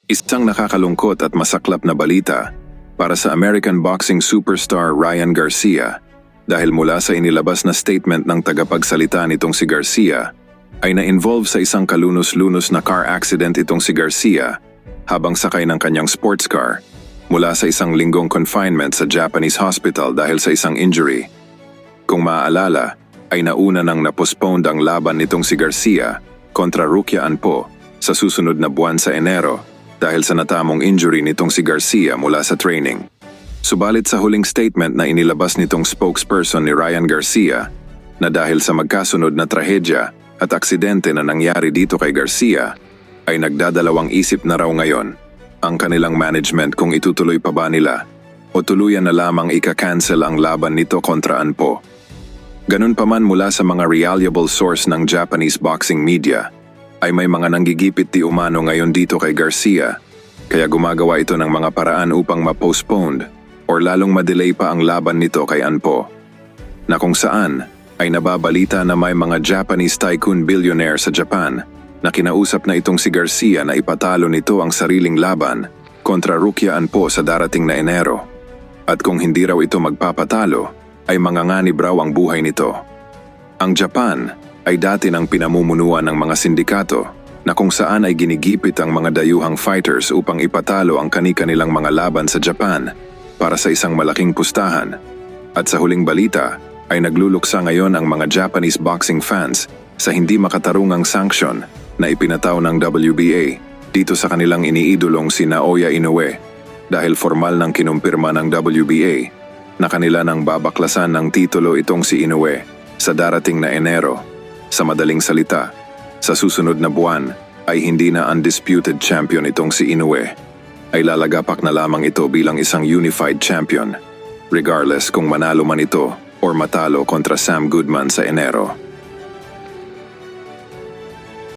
Isang nakakalungkot at masaklap na balita para sa American boxing superstar Ryan Garcia dahil mula sa inilabas na statement ng tagapagsalita nitong si Garcia ay na-involve sa isang kalunos-lunos na car accident itong si Garcia habang sakay ng kanyang sports car mula sa isang linggong confinement sa Japanese hospital dahil sa isang injury. Kung maaalala, ay nauna nang na-postponed ang laban nitong si Garcia kontra Rukia Anpo sa susunod na buwan sa Enero dahil sa natamong injury nitong si Garcia mula sa training. Subalit sa huling statement na inilabas nitong spokesperson ni Ryan Garcia na dahil sa magkasunod na trahedya at aksidente na nangyari dito kay Garcia, ay nagdadalawang isip na raw ngayon ang kanilang management kung itutuloy pa ba nila o tuluyan na lamang ika-cancel ang laban nito kontra Anpo. Ganun pa man mula sa mga reliable source ng Japanese boxing media, ay may mga nanggigipit di umano ngayon dito kay Garcia, kaya gumagawa ito ng mga paraan upang ma-postponed or lalong ma-delay pa ang laban nito kay Anpo. Na kung saan ay nababalita na may mga Japanese tycoon billionaire sa Japan na kinausap na itong si Garcia na ipatalo nito ang sariling laban kontra Rukia Anpo sa darating na Enero. At kung hindi raw ito magpapatalo, ay manganganib raw ang buhay nito. Ang Japan ay dati nang pinamumunuan ng mga sindikato na kung saan ay ginigipit ang mga dayuhang fighters upang ipatalo ang kani-kanilang mga laban sa Japan para sa isang malaking pustahan. At sa huling balita ay nagluluksa ngayon ang mga Japanese boxing fans sa hindi makatarungang sanction na ipinataw ng WBA dito sa kanilang iniidolong si Naoya Inoue dahil formal nang kinumpirma ng WBA na kanila nang babaklasan ng titulo itong si Inoue sa darating na Enero. Sa madaling salita, sa susunod na buwan ay hindi na undisputed champion itong si Inoue. Ay lalagapak na lamang ito bilang isang unified champion, regardless kung manalo man ito or matalo kontra Sam Goodman sa Enero.